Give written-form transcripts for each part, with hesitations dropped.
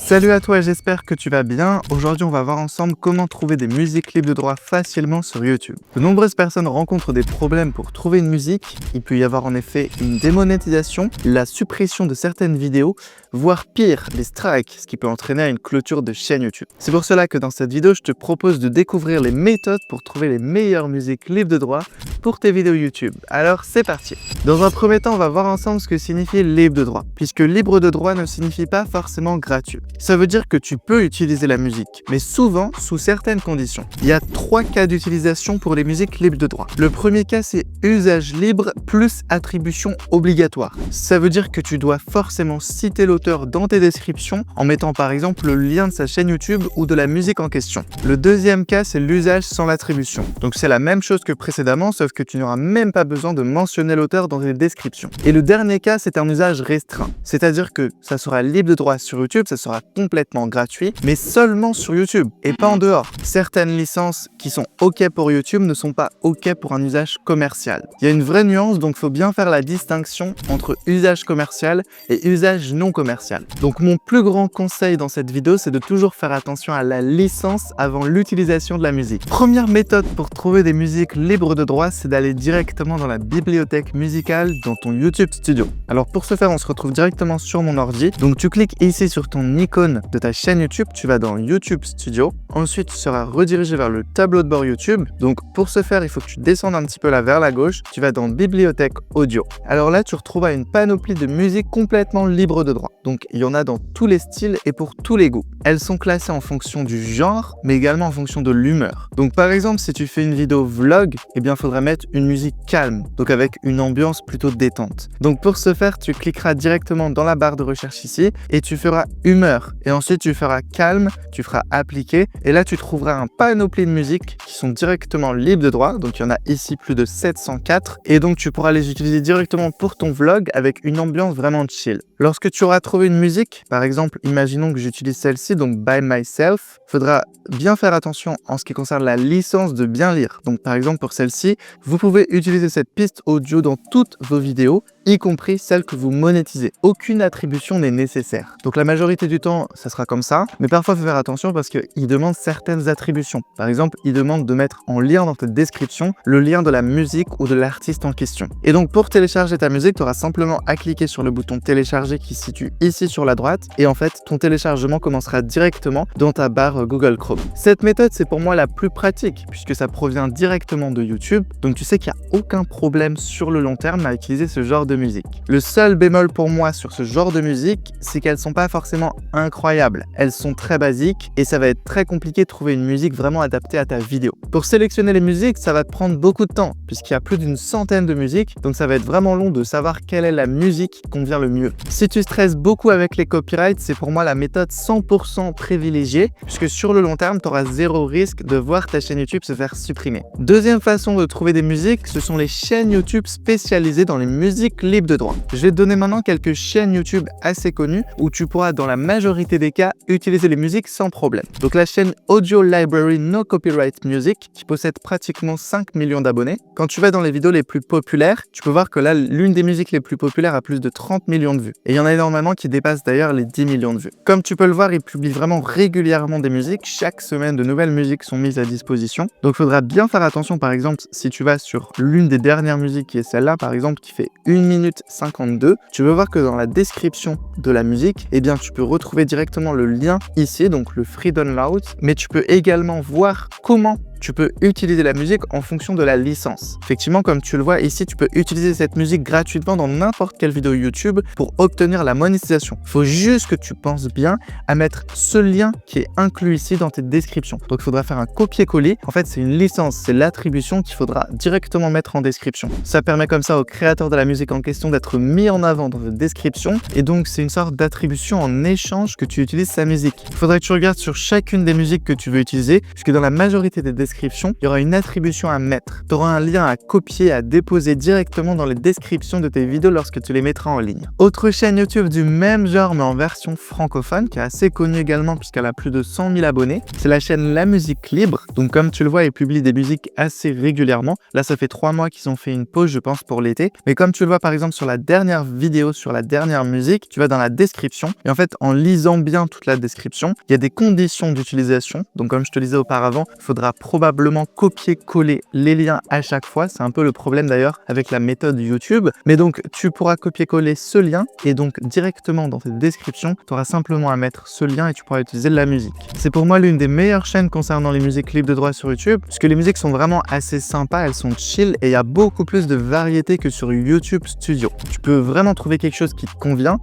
Salut à toi, j'espère que tu vas bien. Aujourd'hui, on va voir ensemble comment trouver des musiques libres de droit facilement sur YouTube. De nombreuses personnes rencontrent des problèmes pour trouver une musique. Il peut y avoir en effet une démonétisation, la suppression de certaines vidéos, voire pire, des strikes, ce qui peut entraîner à une clôture de chaîne YouTube. C'est pour cela que dans cette vidéo, je te propose de découvrir les méthodes pour trouver les meilleures musiques libres de droit pour tes vidéos YouTube. Alors, c'est parti. Dans un premier temps, on va voir ensemble ce que signifie libre de droit, puisque libre de droit ne signifie pas forcément gratuit. Ça veut dire que tu peux utiliser la musique, mais souvent sous certaines conditions. Il y a 3 cas d'utilisation pour les musiques libres de droit. Le premier cas, c'est usage libre plus attribution obligatoire. Ça veut dire que tu dois forcément citer l'auteur dans tes descriptions en mettant par exemple le lien de sa chaîne YouTube ou de la musique en question. Le deuxième cas, c'est l'usage sans l'attribution. Donc c'est la même chose que précédemment, sauf que tu n'auras même pas besoin de mentionner l'auteur dans tes descriptions. Et le dernier cas, c'est un usage restreint. C'est-à-dire que ça sera libre de droit sur YouTube, ça sera complètement gratuit, mais seulement sur YouTube et pas en dehors. Certaines licences qui sont OK pour YouTube ne sont pas OK pour un usage commercial. Il y a une vraie nuance, donc il faut bien faire la distinction entre usage commercial et usage non commercial. Donc mon plus grand conseil dans cette vidéo, c'est de toujours faire attention à la licence avant l'utilisation de la musique. Première méthode pour trouver des musiques libres de droit, c'est d'aller directement dans la bibliothèque musicale dans ton YouTube Studio. Alors pour ce faire, on se retrouve directement sur mon ordi. Donc tu cliques ici sur ton icône de ta chaîne YouTube, tu vas dans YouTube Studio. Ensuite, tu seras redirigé vers le tableau de bord YouTube. Donc pour ce faire, il faut que tu descendes un petit peu là vers la gauche. Tu vas dans Bibliothèque Audio. Alors là, tu retrouveras une panoplie de musique complètement libre de droit. Donc il y en a dans tous les styles et pour tous les goûts. Elles sont classées en fonction du genre, mais également en fonction de l'humeur. Donc par exemple, si tu fais une vidéo vlog, eh bien il faudra mettre une musique calme, donc avec une ambiance plutôt détente. Donc pour ce faire, tu cliqueras directement dans la barre de recherche ici et tu feras humeur. Et ensuite, tu feras calme, tu feras appliquer. Et là, tu trouveras un panoplie de musiques qui sont directement libres de droit. Donc il y en a ici plus de 704. Et donc tu pourras les utiliser directement pour ton vlog avec une ambiance vraiment chill. Lorsque tu auras trouvé une musique, par exemple, imaginons que j'utilise celle-ci, donc By Myself, il faudra bien faire attention en ce qui concerne la licence de bien lire. Donc par exemple, pour celle-ci, vous pouvez utiliser cette piste audio dans toutes vos vidéos, y compris celles que vous monétisez. Aucune attribution n'est nécessaire. Donc la majorité du temps, ça sera comme ça, mais parfois il faut faire attention parce qu'il demande certaines attributions. Par exemple, il demande de mettre en lien dans ta description le lien de la musique ou de l'artiste en question. Et donc pour télécharger ta musique, tu auras simplement à cliquer sur le bouton télécharger qui se situe ici sur la droite et en fait, ton téléchargement commencera directement dans ta barre Google Chrome. Cette méthode, c'est pour moi la plus pratique puisque ça provient directement de YouTube, donc tu sais qu'il n'y a aucun problème sur le long terme à utiliser ce genre de musique. Le seul bémol pour moi sur ce genre de musique, c'est qu'elles sont pas forcément incroyables. Elles sont très basiques et ça va être très compliqué de trouver une musique vraiment adaptée à ta vidéo. Pour sélectionner les musiques, ça va te prendre beaucoup de temps puisqu'il y a plus d'une centaine de musiques, donc ça va être vraiment long de savoir quelle est la musique qui convient le mieux. Si tu stresses beaucoup avec les copyrights, c'est pour moi la méthode 100% privilégiée puisque sur le long terme, tu auras zéro risque de voir ta chaîne YouTube se faire supprimer. Deuxième façon de trouver des musiques, ce sont les chaînes YouTube spécialisées dans les musiques libres de droit. Je vais te donner maintenant quelques chaînes YouTube assez connues où tu pourras dans la majorité des cas utiliser les musiques sans problème. Donc la chaîne Audio Library No Copyright Music qui possède pratiquement 5 millions d'abonnés. Quand tu vas dans les vidéos les plus populaires, tu peux voir que là l'une des musiques les plus populaires a plus de 30 millions de vues. Et il y en a énormément qui dépassent d'ailleurs les 10 millions de vues. Comme tu peux le voir, il publie vraiment régulièrement des musiques. Chaque semaine, de nouvelles musiques sont mises à disposition. Donc il faudra bien faire attention, par exemple, si tu vas sur l'une des dernières musiques qui est celle-là, par exemple, qui fait 1 minute 52, tu peux voir que dans la description de la musique, eh bien, tu peux retrouver directement le lien ici, donc le free download, mais tu peux également voir comment tu peux utiliser la musique en fonction de la licence. Effectivement, comme tu le vois ici, tu peux utiliser cette musique gratuitement dans n'importe quelle vidéo YouTube pour obtenir la monétisation. Il faut juste que tu penses bien à mettre ce lien qui est inclus ici dans tes descriptions. Donc, il faudra faire un copier-coller. En fait, c'est une licence, c'est l'attribution qu'il faudra directement mettre en description. Ça permet comme ça au créateur de la musique en question d'être mis en avant dans la description et donc c'est une sorte d'attribution en échange que tu utilises sa musique. Il faudrait que tu regardes sur chacune des musiques que tu veux utiliser puisque dans la majorité des descriptions, description, il y aura une attribution à mettre. Tu auras un lien à copier, à déposer directement dans les descriptions de tes vidéos lorsque tu les mettras en ligne. Autre chaîne YouTube du même genre mais en version francophone, qui est assez connue également puisqu'elle a plus de 100 000 abonnés, c'est la chaîne La Musique Libre. Donc comme tu le vois, ils publient des musiques assez régulièrement. Là, ça fait 3 mois qu'ils ont fait une pause, je pense, pour l'été. Mais comme tu le vois par exemple sur la dernière vidéo, sur la dernière musique, tu vas dans la description. Et en fait, en lisant bien toute la description, il y a des conditions d'utilisation. Donc comme je te disais auparavant, il faudra probablement copier-coller les liens à chaque fois. C'est un peu le problème d'ailleurs avec la méthode YouTube. Mais donc, tu pourras copier-coller ce lien et donc directement dans tes descriptions, tu auras simplement à mettre ce lien et tu pourras utiliser de la musique. C'est pour moi l'une des meilleures chaînes concernant les musiques libres de droit sur YouTube, puisque les musiques sont vraiment assez sympas, elles sont chill et il y a beaucoup plus de variété que sur YouTube Studio. Tu peux vraiment trouver quelque chose qui convient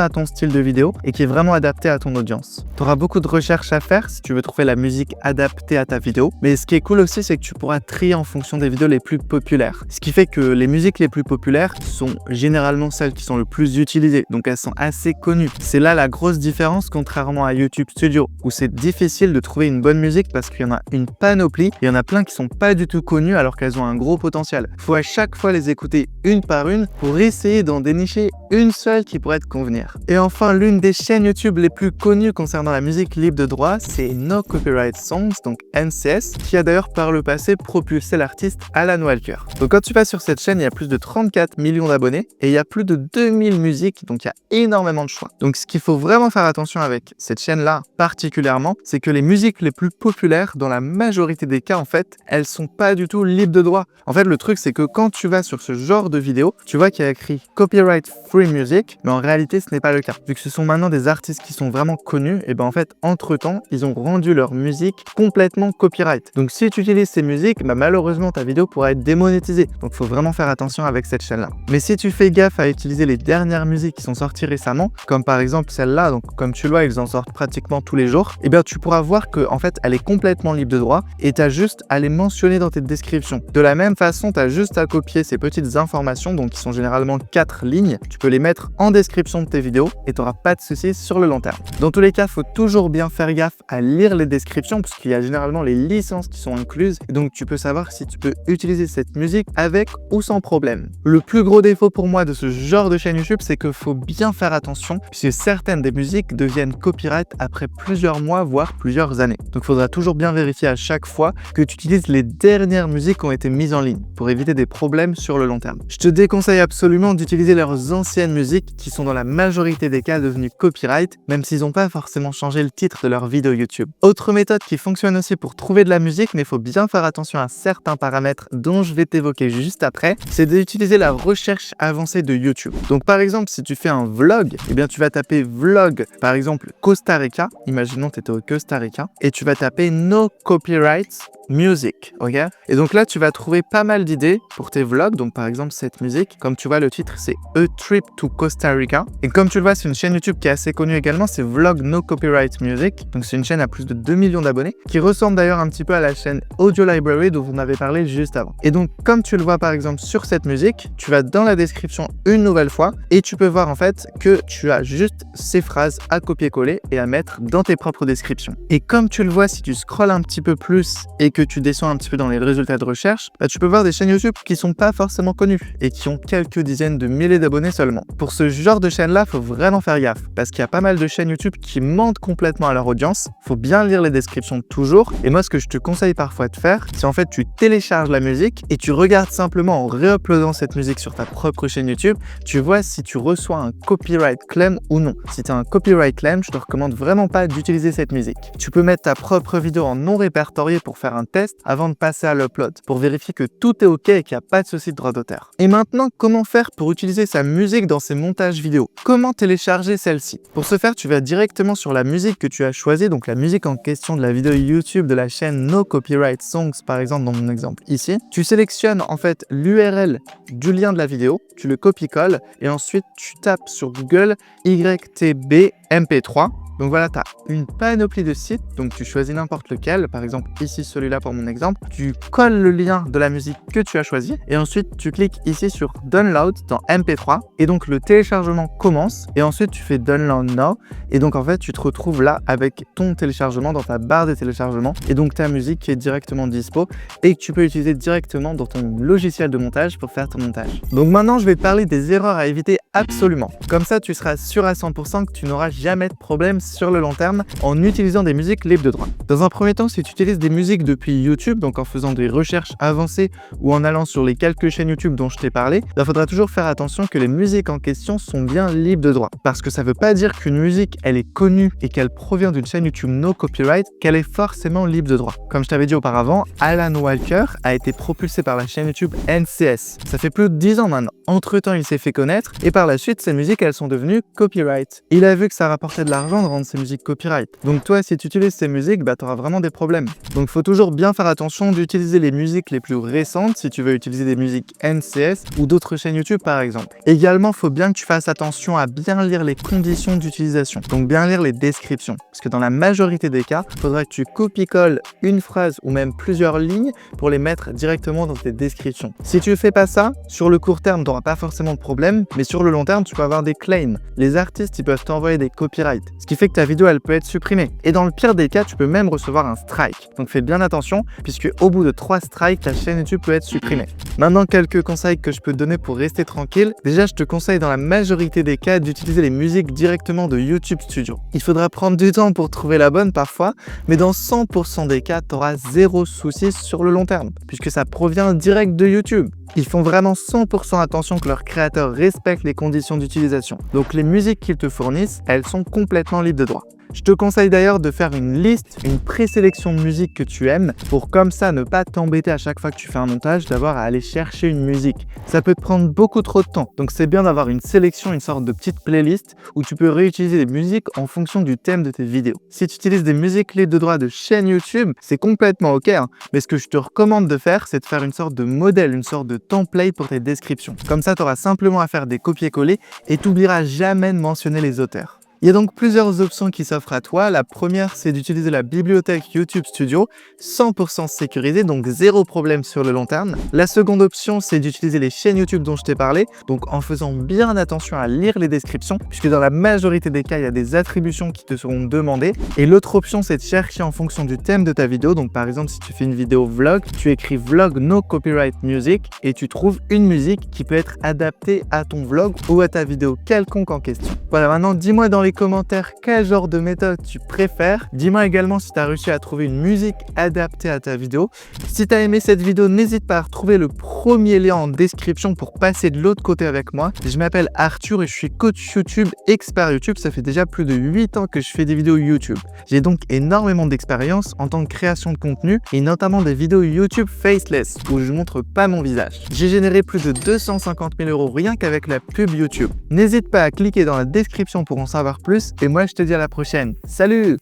à ton style de vidéo et qui est vraiment adapté à ton audience. Tu auras beaucoup de recherches à faire si tu veux trouver la musique adaptée à ta vidéo, mais ce qui est cool aussi, c'est que tu pourras trier en fonction des vidéos les plus populaires. Ce qui fait que les musiques les plus populaires sont généralement celles qui sont le plus utilisées, donc elles sont assez connues. C'est là la grosse différence contrairement à YouTube Studio, où c'est difficile de trouver une bonne musique parce qu'il y en a une panoplie, il y en a plein qui sont pas du tout connues alors qu'elles ont un gros potentiel. Faut à chaque fois les écouter une par une pour essayer d'en dénicher une seule qui pourrait te convenir. Et enfin, l'une des chaînes YouTube les plus connues concernant la musique libre de droit, c'est No Copyright Songs, donc NCS, qui a d'ailleurs par le passé propulsé l'artiste Alan Walker. Donc quand tu vas sur cette chaîne, il y a plus de 34 millions d'abonnés et il y a plus de 2000 musiques, donc il y a énormément de choix. Donc ce qu'il faut vraiment faire attention avec cette chaîne-là particulièrement, c'est que les musiques les plus populaires, dans la majorité des cas en fait, elles sont pas du tout libres de droit. En fait, le truc c'est que quand tu vas sur ce genre de vidéo, tu vois qu'il y a écrit Copyright Free Music, mais en réalité ce n'est pas le cas. Vu que ce sont maintenant des artistes qui sont vraiment connus, et ben en fait, entre-temps, ils ont rendu leur musique complètement copyright. Donc si tu utilises ces musiques, bah, malheureusement ta vidéo pourra être démonétisée. Donc faut vraiment faire attention avec cette chaîne-là. Mais si tu fais gaffe à utiliser les dernières musiques qui sont sorties récemment, comme par exemple celle-là, donc comme tu le vois, ils en sortent pratiquement tous les jours, et bien tu pourras voir que en fait, elle est complètement libre de droit et tu as juste à les mentionner dans tes descriptions. De la même façon, tu as juste à copier ces petites informations, donc qui sont généralement 4 lignes, tu peux les mettre en description de tes vidéos et tu n'auras pas de soucis sur le long terme. Dans tous les cas, il faut toujours bien faire gaffe à lire les descriptions parce qu'il y a généralement les licences qui sont incluses et donc tu peux savoir si tu peux utiliser cette musique avec ou sans problème. Le plus gros défaut pour moi de ce genre de chaîne YouTube, c'est qu'il faut bien faire attention puisque certaines des musiques deviennent copyright après plusieurs mois voire plusieurs années. Donc il faudra toujours bien vérifier à chaque fois que tu utilises les dernières musiques qui ont été mises en ligne pour éviter des problèmes sur le long terme. Je te déconseille absolument d'utiliser leurs anciennes musiques qui sont dans la majorité des cas devenues copyright, même s'ils n'ont pas forcément changé le titre de leur vidéo YouTube. Autre méthode qui fonctionne aussi pour trouver de la musique, mais il faut bien faire attention à certains paramètres dont je vais t'évoquer juste après, c'est d'utiliser la recherche avancée de YouTube. Donc par exemple, si tu fais un vlog, eh bien tu vas taper vlog, par exemple Costa Rica, imaginons tu étais au Costa Rica, et tu vas taper no copyright music, ok? Et donc là, tu vas trouver pas mal d'idées pour tes vlogs. Donc par exemple, cette musique, comme tu vois, le titre, c'est A Trip to Costa Rica. Et comme tu le vois, c'est une chaîne YouTube qui est assez connue également, c'est Vlog No Copyright Music. Donc c'est une chaîne à plus de 2 millions d'abonnés, qui ressemble d'ailleurs un petit peu à la chaîne Audio Library dont on avait parlé juste avant. Et donc, comme tu le vois par exemple sur cette musique, tu vas dans la description une nouvelle fois et tu peux voir en fait que tu as juste ces phrases à copier-coller et à mettre dans tes propres descriptions. Et comme tu le vois, si tu scrolles un petit peu plus et que tu descends un petit peu dans les résultats de recherche, bah, tu peux voir des chaînes YouTube qui sont pas forcément connues et qui ont quelques dizaines de milliers d'abonnés seulement. Pour ce genre de chaîne-là, faut vraiment faire gaffe parce qu'il y a pas mal de chaînes YouTube qui mentent complètement à leur audience. Faut bien lire les descriptions toujours. Et moi, ce que je te conseille parfois de faire, c'est en fait tu télécharges la musique et tu regardes simplement en réuploadant cette musique sur ta propre chaîne YouTube, tu vois si tu reçois un copyright claim ou non. Si tu as un copyright claim, je te recommande vraiment pas d'utiliser cette musique. Tu peux mettre ta propre vidéo en non répertorié pour faire un test avant de passer à l'upload, pour vérifier que tout est ok et qu'il n'y a pas de souci de droit d'auteur. Et maintenant, comment faire pour utiliser sa musique dans ses montages vidéo? Comment télécharger celle-ci? Pour ce faire, tu vas directement sur la musique que tu as choisie, donc la musique en question de la vidéo YouTube de la chaîne No Copyright Songs, par exemple dans mon exemple ici. Tu sélectionnes en fait l'URL du lien de la vidéo, tu le copies-colles et ensuite tu tapes sur Google YTB MP3. Donc voilà, tu as une panoplie de sites, donc tu choisis n'importe lequel, par exemple ici celui-là pour mon exemple, tu colles le lien de la musique que tu as choisi et ensuite tu cliques ici sur Download dans MP3 et donc le téléchargement commence et ensuite tu fais Download Now et donc en fait tu te retrouves là avec ton téléchargement dans ta barre de téléchargement et donc ta musique qui est directement dispo et que tu peux utiliser directement dans ton logiciel de montage pour faire ton montage. Donc maintenant je vais te parler des erreurs à éviter absolument. Comme ça tu seras sûr à 100% que tu n'auras jamais de problème sur le long terme en utilisant des musiques libres de droit. Dans un premier temps, si tu utilises des musiques depuis YouTube, donc en faisant des recherches avancées ou en allant sur les quelques chaînes YouTube dont je t'ai parlé, il faudra toujours faire attention que les musiques en question sont bien libres de droit. Parce que ça veut pas dire qu'une musique, elle est connue et qu'elle provient d'une chaîne YouTube no copyright, qu'elle est forcément libre de droit. Comme je t'avais dit auparavant, Alan Walker a été propulsé par la chaîne YouTube NCS. Ça fait plus de 10 ans maintenant. Entre-temps, il s'est fait connaître et par la suite, ses musiques, elles sont devenues copyright. Il a vu que ça rapportait de l'argent de rendre ses musiques copyright. Donc toi, si tu utilises ces musiques, tu auras vraiment des problèmes. Donc il faut toujours bien faire attention d'utiliser les musiques les plus récentes si tu veux utiliser des musiques NCS ou d'autres chaînes YouTube par exemple. Également, il faut bien que tu fasses attention à bien lire les conditions d'utilisation. Donc bien lire les descriptions. Parce que dans la majorité des cas, il faudra que tu copie-colles une phrase ou même plusieurs lignes pour les mettre directement dans tes descriptions. Si tu ne fais pas ça, sur le court terme, tu n'auras pas forcément de problème, mais sur le long terme, tu peux avoir des claims. Les artistes, ils peuvent t'envoyer des copyrights, ce qui fait que ta vidéo, elle peut être supprimée. Et dans le pire des cas, tu peux même recevoir un strike. Donc fais bien attention, puisque au bout de 3 strikes, ta chaîne YouTube peut être supprimée. Maintenant, quelques conseils que je peux te donner pour rester tranquille. Déjà, je te conseille dans la majorité des cas d'utiliser les musiques directement de YouTube Studio. Il faudra prendre du temps pour trouver la bonne parfois, mais dans 100% des cas, tu auras zéro souci sur le long terme, puisque ça provient direct de YouTube. Ils font vraiment 100% attention que leurs créateurs respectent les conditions d'utilisation. Donc les musiques qu'ils te fournissent, elles sont complètement libres de droit. Je te conseille d'ailleurs de faire une liste, une présélection de musique que tu aimes pour comme ça ne pas t'embêter à chaque fois que tu fais un montage d'avoir à aller chercher une musique. Ça peut te prendre beaucoup trop de temps, donc c'est bien d'avoir une sélection, une sorte de petite playlist où tu peux réutiliser des musiques en fonction du thème de tes vidéos. Si tu utilises des musiques libres de droit de chaîne YouTube, c'est complètement ok, mais ce que je te recommande de faire, c'est de faire une sorte de modèle, une sorte de template pour tes descriptions. Comme ça, tu auras simplement à faire des copier-coller et tu n'oublieras jamais de mentionner les auteurs. Il y a donc plusieurs options qui s'offrent à toi. La première, c'est d'utiliser la bibliothèque YouTube Studio, 100% sécurisée, donc zéro problème sur le long terme. La seconde option, c'est d'utiliser les chaînes YouTube dont je t'ai parlé, donc en faisant bien attention à lire les descriptions, puisque dans la majorité des cas, il y a des attributions qui te seront demandées. Et l'autre option, c'est de chercher en fonction du thème de ta vidéo. Donc par exemple, si tu fais une vidéo vlog, tu écris vlog no copyright music et tu trouves une musique qui peut être adaptée à ton vlog ou à ta vidéo quelconque en question. Voilà, maintenant dis-moi dans les commentaires quel genre de méthode tu préfères. Dis-moi également si tu as réussi à trouver une musique adaptée à ta vidéo. Si tu as aimé cette vidéo, n'hésite pas à retrouver le premier lien en description pour passer de l'autre côté avec moi. Je m'appelle Arthur et je suis coach YouTube, expert YouTube. Ça fait déjà plus de 8 ans que je fais des vidéos YouTube. J'ai donc énormément d'expérience en tant que création de contenu et notamment des vidéos YouTube faceless où je montre pas mon visage. J'ai généré plus de 250 000 € rien qu'avec la pub YouTube. N'hésite pas à cliquer dans la description pour en savoir plus et moi je te dis à la prochaine. Salut!